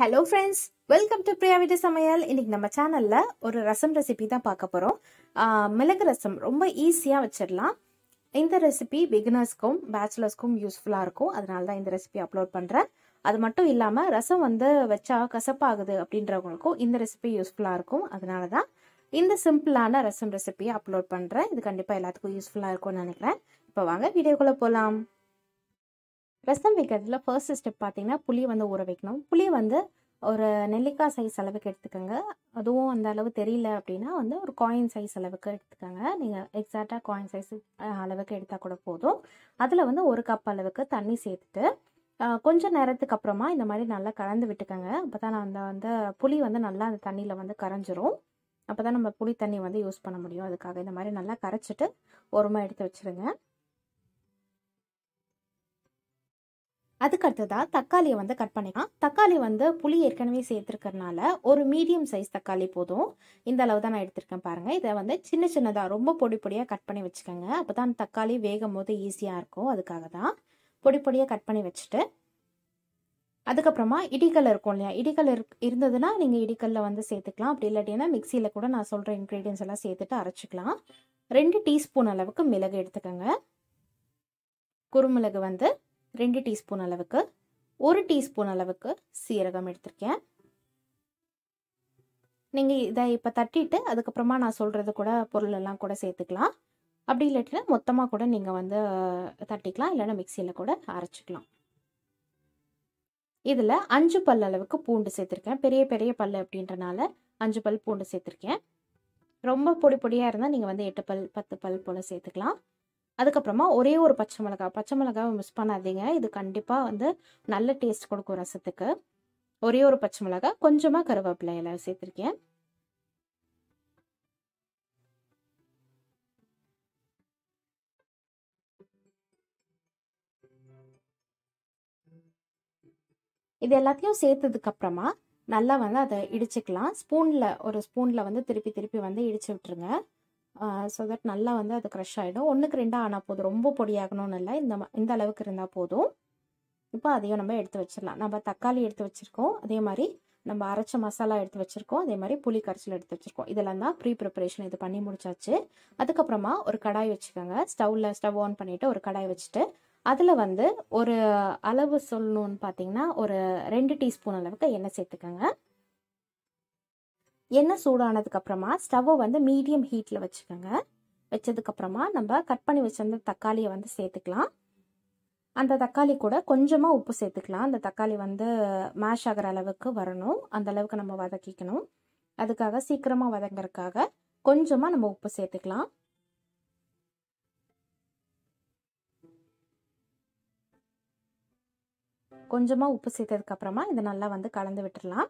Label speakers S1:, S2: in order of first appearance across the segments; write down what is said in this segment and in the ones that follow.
S1: Hello friends, welcome to Priya Samayal. இன்னைக்கு நம்ம சேனல்ல ஒரு ரசம் ரெசிபி தான் பார்க்க போறோம். மிளகு ரசம் ரொம்ப ஈஸியா வச்சிடலாம். இந்த ரெசிபி பிகினர்ஸ்க்கும் பேச்சுலர்ஸ்க்கும் யூஸ்ஃபுல்லா இருக்கும். அதனால தான் இந்த ரெசிபி அப்லோட் பண்றேன். அது மட்டும் இல்லாம ரசம் வச்சா கசப்பாகுது அப்படின்றவங்களுக்கும் இந்த ரெசிபி யூஸ்ஃபுல்லா இருக்கும். அதனால தான் இந்த சிம்பிளான ரசம் ரெசிபியை அப்லோட் பண்றேன். இது கண்டிப்பா எல்லாத்துக்கும் யூஸ்ஃபுல்லா இருக்கும்னு நினைக்கிறேன். இப்போ வாங்க வீடியோக்குள்ள போலாம். ரசம் வைக்கிறதுல ஃபர்ஸ்ட் ஸ்டெப் பார்த்தீங்கன்னா புளி ஊற வைக்கணும். புளி ஒரு நெல்லிக்காய் சைஸ் அளவுக்கு எடுத்துக்கோங்க. அதுவும் அந்த அளவு தெரியல அப்படின்னா ஒரு காயின் சைஸ் அளவுக்கு எடுத்துக்கோங்க. நீங்கள் எக்ஸாக்டாக காயின் சைஸ் அளவுக்கு எடுத்தால் கூட போதும். அதில் 1 கப் அளவுக்கு தண்ணி சேர்த்துட்டு கொஞ்சம் நேரத்துக்கு அப்புறமா இந்த மாதிரி நல்லா கலந்து விட்டுக்கோங்க. அப்போ தான் அந்த புளி நல்லா அந்த தண்ணியில் கரைஞ்சிரும். அப்போ தான் நம்ம புளி தண்ணி யூஸ் பண்ண முடியும். அதுக்காக இந்த மாதிரி நல்லா கரைச்சிட்டு ஓரமாக எடுத்து வச்சுருங்க. அதுக்கு அடுத்ததா தக்காளியை கட் பண்ணிக்கலாம். தக்காளி புளி ஏற்கனவே சேர்த்துருக்கறனால ஒரு மீடியம் சைஸ் தக்காளி போதும். இந்த அளவு தான் நான் எடுத்திருக்கேன் பாருங்க. இதை சின்ன சின்னதாக ரொம்ப பொடி பொடியாக கட் பண்ணி வச்சுக்கோங்க. அப்போ தான் தக்காளி வேகும் போது ஈஸியாக இருக்கும். அதுக்காக தான் பொடி பொடியாக கட் பண்ணி வச்சுட்டு அதுக்கப்புறமா இடிக்கல் இருக்கும் இல்லையா, இடிக்கல் இருந்ததுன்னா நீங்கள் இடிக்கல்ல சேர்த்துக்கலாம். அப்படி இல்லாட்டினா மிக்சியில் கூட நான் சொல்கிற இன்க்ரீடியன்ஸ் எல்லாம் சேர்த்துட்டு அரைச்சிக்கலாம். 2 டீஸ்பூன் அளவுக்கு மிளகு எடுத்துக்கோங்க. குறுமிளகு 2 டீஸ்பூன் அளவுக்கு, 1 டீஸ்பூன் அளவுக்கு சீரகம் எடுத்திருக்கேன். நீங்கள் இதை இப்போ தட்டிட்டு அதுக்கப்புறமா நான் சொல்கிறது கூட பொருள் எல்லாம் கூட சேர்த்துக்கலாம். அப்படி இல்லாட்டினா மொத்தமாக கூட நீங்கள் தட்டிக்கலாம், இல்லைன்னா மிக்சியில் கூட அரைச்சிக்கலாம். இதில் 5 பல் அளவுக்கு பூண்டு சேர்த்துருக்கேன். பெரிய பெரிய பல் அப்படின்றனால 5 பல் பூண்டு சேர்த்துருக்கேன். ரொம்ப பொடி பொடியாக இருந்தால் நீங்கள் 8 பல் 10 பல் போல் சேர்த்துக்கலாம். அதுக்கப்புறமா ஒரே ஒரு பச்சை மிளகாவை மிஸ் பண்ணாதீங்க. இது கண்டிப்பாக நல்ல டேஸ்ட் கொடுக்கும் ரசத்துக்கு. ஒரே ஒரு பச்சை மிளகாய், கொஞ்சமாக கருவேப்பிலை எல்லாம் சேர்த்துருக்கேன். இது எல்லாத்தையும் சேர்த்ததுக்கு அப்புறமா நல்லா அதை இடிச்சுக்கலாம். ஒரு ஸ்பூனில் திருப்பி திருப்பி இடிச்சு விட்டுருங்க. ஸோ தட் நல்லா அது க்ரஷ் ஆகிடும். 1க்கு 2 ஆனால் போதும், ரொம்ப பொடியாகணும்னு இல்லை. இந்த அளவுக்கு இருந்தால் போதும். இப்போ அதையும் நம்ம எடுத்து வச்சிடலாம். நம்ம தக்காளி எடுத்து வச்சுருக்கோம், அதே மாதிரி நம்ம அரைச்ச மசாலா எடுத்து வச்சுருக்கோம், அதே மாதிரி புளி கரைச்சல் எடுத்து வச்சுருக்கோம். இதெல்லாம் தான் ப்ரீ ப்ரிப்பரேஷன். இது பண்ணி முடிச்சாச்சு. அதுக்கப்புறமா ஒரு கடாய் வச்சுக்கோங்க. ஸ்டவ் ஆன் பண்ணிவிட்டு ஒரு கடாய் வச்சுட்டு அதில் ஒரு அளவு சொல்லணும்னு பார்த்தீங்கன்னா ஒரு 2 டீஸ்பூன் அளவுக்கு எண்ணெய் சேர்த்துக்கோங்க. எண்ணெய் சூடானதுக்கு அப்புறமா ஸ்டவ்வை மீடியம் ஹீட்டில் வச்சுக்கோங்க. வச்சதுக்கப்புறமா நம்ம கட் பண்ணி வச்சிருந்த தக்காளியை சேர்த்துக்கலாம். அந்த தக்காளி கூட கொஞ்சமாக உப்பு சேர்த்துக்கலாம். அந்த தக்காளி மேஷ் ஆகிற அளவுக்கு வரணும். அந்த அளவுக்கு நம்ம வதக்கிக்கணும். அதுக்காக சீக்கிரமாக வதங்கிறதுக்காக கொஞ்சமாக நம்ம உப்பு சேர்த்துக்கலாம். கொஞ்சமாக உப்பு சேர்த்ததுக்கு அப்புறமா இதை நல்லா கலந்து விட்டுடலாம்.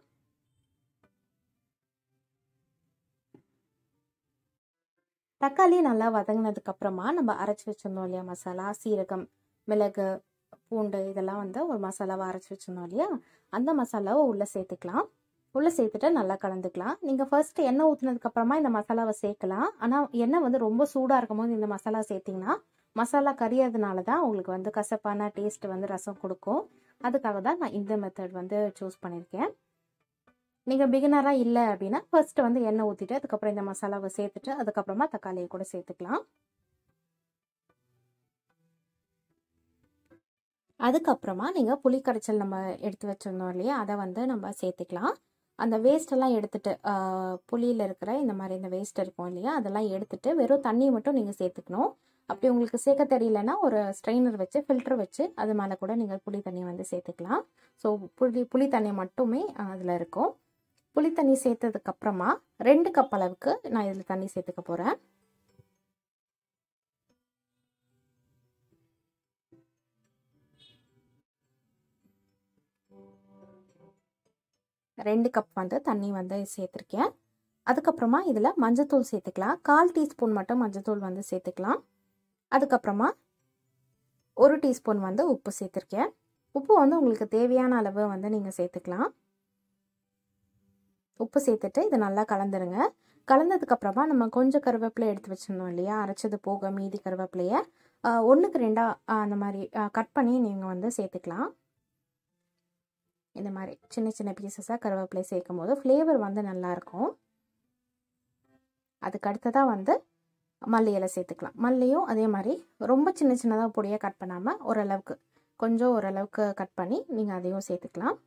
S1: தக்காளி நல்லா வதங்கினதுக்கு அப்புறமா நம்ம அரைச்சி வச்சிருந்தோம் இல்லையா மசாலா, சீரகம், மிளகு, பூண்டு, இதெல்லாம் ஒரு மசாலாவை அரைச்சி வச்சிருந்தோம் இல்லையா, அந்த மசாலாவை உள்ளே சேர்த்துக்கலாம். உள்ளே சேர்த்துட்டு நல்லா கலந்துக்கலாம். நீங்கள் ஃபர்ஸ்ட் எண்ணெய் ஊற்றினதுக்கு அப்புறமா இந்த மசாலாவை சேர்க்கலாம். ஆனால் எண்ணெய் ரொம்ப சூடாக இருக்கும் போது இந்த மசாலா சேர்த்திங்கன்னா மசாலா கறியறதுனால தான் உங்களுக்கு கசப்பான டேஸ்ட் ரசம் கொடுக்கும். அதுக்காக தான் நான் இந்த மெத்தட் சூஸ் பண்ணியிருக்கேன். நீங்கள் பிகினராக இல்லை அப்படின்னா ஃபர்ஸ்ட் எண்ணெய் ஊற்றிட்டு அதுக்கப்புறம் இந்த மசாலாவை சேர்த்துட்டு அதுக்கப்புறமா தக்காளியை கூட சேர்த்துக்கலாம். அதுக்கப்புறமா நீங்கள் புளி கரைச்சல் நம்ம எடுத்து வச்சிருந்தோம் இல்லையா, அதை நம்ம சேர்த்துக்கலாம். அந்த வேஸ்டெல்லாம் எடுத்துட்டு புளியில் இருக்கிற இந்த வேஸ்ட் இருக்கும் இல்லையா, அதெல்லாம் எடுத்துட்டு வெறும் தண்ணியை மட்டும் நீங்கள் சேர்த்துக்கணும். அப்படி உங்களுக்கு சேர்க்க தெரியலன்னா ஒரு ஸ்ட்ரெயினர் வச்சு ஃபில்டர் வச்சு அது மேலே கூட நீங்கள் புளி தண்ணி சேர்த்துக்கலாம். ஸோ புளி தண்ணி மட்டுமே அதில் இருக்கும். புளி தண்ணி சேர்த்ததுக்கு அப்புறமா 2 கப் அளவுக்கு நான் இதில் தண்ணி சேர்த்துக்க போகிறேன். 2 கப் தண்ணி சேர்த்துருக்கேன். அதுக்கப்புறமா இதில் மஞ்சத்தூள் சேர்த்துக்கலாம். 1/4 டீஸ்பூன் மட்டும் மஞ்சத்தூள் சேர்த்துக்கலாம். அதுக்கப்புறமா 1 டீஸ்பூன் உப்பு சேர்த்துருக்கேன். உப்பு உங்களுக்கு தேவையான அளவு நீங்கள் சேர்த்துக்கலாம். உப்பு சேர்த்துட்டு இதை நல்லா கலந்துருங்க. கலந்ததுக்கப்புறமா நம்ம கொஞ்சம் கருவேப்பிலை எடுத்து வச்சிருந்தோம் இல்லையா, அரைச்சது போக மீதி கருவேப்பிலையை 1க்கு 2 அந்த மாதிரி கட் பண்ணி நீங்கள் சேர்த்துக்கலாம். இந்த மாதிரி சின்ன சின்ன பீசஸாக கருவேப்பிலை சேர்க்கும் போது ஃப்ளேவர் வந்து நல்லாயிருக்கும். அதுக்கு அடுத்ததாக வந்து மல்லி இலை சேர்த்துக்கலாம். மல்லியும் அதே மாதிரி ரொம்ப சின்ன சின்னதாக பொடியாக கட் பண்ணாமல் ஓரளவுக்கு கட் பண்ணி நீங்கள் அதையும் சேர்த்துக்கலாம்.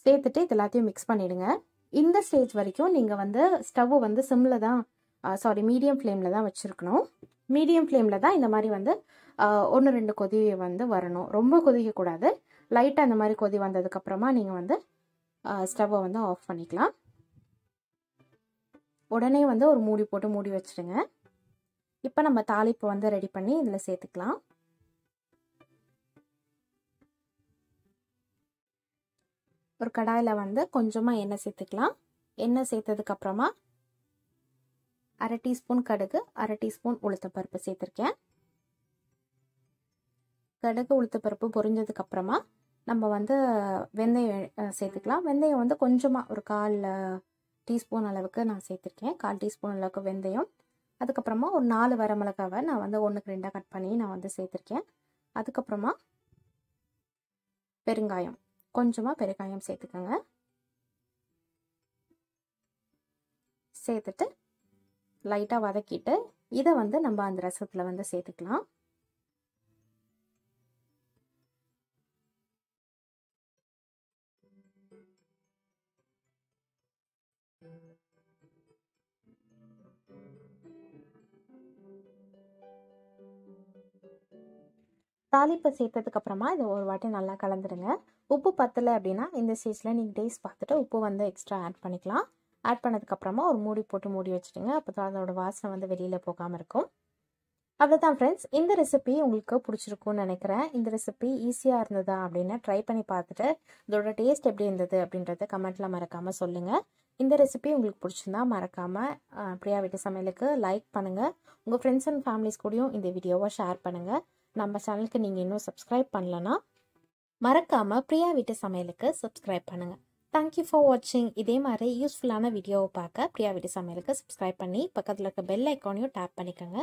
S1: சேர்த்துட்டு இது எல்லாத்தையும் மிக்ஸ் பண்ணிவிடுங்க. இந்த ஸ்டேஜ் வரைக்கும் நீங்கள் வந்து ஸ்டவ்வை வந்து சிம்மில் தான் மீடியம் ஃப்ளேமில் தான் வச்சுருக்கணும். மீடியம் ஃப்ளேமில் தான் இந்த மாதிரி வந்து 1-2 கொதி வந்து வரணும். ரொம்ப கொதிக்கக்கூடாது. லைட்டாக இந்த மாதிரி கொதி வந்ததுக்கப்புறமா நீங்கள் வந்து ஸ்டவ்வை வந்து ஆஃப் பண்ணிக்கலாம். உடனே வந்து ஒரு மூடி போட்டு மூடி வச்சுடுங்க. இப்போ நம்ம தாளிப்பு வந்து ரெடி பண்ணி இதில் சேர்த்துக்கலாம். ஒரு கடாயில் வந்து கொஞ்சமாக எண்ணெய் சேர்த்துக்கலாம். எண்ணெய் சேர்த்ததுக்கப்புறமா 1/2 டீஸ்பூன் கடுகு, 1/2 டீஸ்பூன் உளுத்தப்பருப்பு சேர்த்துருக்கேன். கடுகு உளுத்தப்பருப்பு பொரிஞ்சதுக்கப்புறமா நம்ம வந்து வெந்தயம் சேர்த்துக்கலாம். வெந்தயம் வந்து கொஞ்சமாக ஒரு 1/4 டீஸ்பூன் அளவுக்கு நான் சேர்த்துருக்கேன். 1/4 டீஸ்பூன் அளவுக்கு வெந்தயம். அதுக்கப்புறமா ஒரு 4 வரமிளகாவை நான் வந்து 1க்கு 2 கட் பண்ணி நான் வந்து சேர்த்துருக்கேன். அதுக்கப்புறமா பெருங்காயம், கொஞ்சமாக பெருங்காயம் சேர்த்துக்கோங்க. சேர்த்துட்டு லைட்டாக வதக்கிட்டு இதை வந்து நம்ம அந்த ரசத்தில் வந்து சேர்த்துக்கலாம். தாளிப்பை சேர்த்ததுக்கப்புறமா இதை ஒரு வாட்டி நல்லா கலந்துடுங்க. உப்பு பத்தலை அப்படின்னா இந்த ஸ்டேஜில் நீங்கள் டேஸ்ட் பார்த்துட்டு உப்பு வந்து எக்ஸ்ட்ரா ஆட் பண்ணிக்கலாம். ஆட் பண்ணதுக்கப்புறமா ஒரு மூடி போட்டு மூடி வச்சுடுங்க. அப்போ தான் அதோட வாசனை வந்து வெளியில் போகாமல் இருக்கும். அவ்வளோதான் ஃப்ரெண்ட்ஸ். இந்த ரெசிபி உங்களுக்கு பிடிச்சிருக்கும்னு நினைக்கிறேன். இந்த ரெசிபி ஈஸியாக இருந்ததா அப்படின்னு ட்ரை பண்ணி பார்த்துட்டு இதோட டேஸ்ட் எப்படி இருந்தது அப்படின்றத கமெண்ட்டில் மறக்காமல் சொல்லுங்கள். இந்த ரெசிபி உங்களுக்கு பிடிச்சிருந்தா மறக்காமல் பிரியா வீட்டு சமையலுக்கு லைக் பண்ணுங்கள். உங்கள் ஃப்ரெண்ட்ஸ் அண்ட் ஃபேமிலிஸ் கூடயும் இந்த வீடியோவை ஷேர் பண்ணுங்கள். நம்ம சேனலுக்கு நீங்கள் இன்னும் சப்ஸ்கிரைப் பண்ணலன்னா மறக்காமல் பிரியா வீட்டு சமையலுக்கு சப்ஸ்கிரைப் பண்ணுங்கள். தேங்க்யூ ஃபார் வாட்சிங். இதே மாதிரி யூஸ்ஃபுல்லான வீடியோவை பார்க்க பிரியா வீட்டு சமையலுக்கு சப்ஸ்கிரைப் பண்ணி பக்கத்தில் இருக்க பெல் ஐக்கானையும் டேப் பண்ணிக்கோங்க.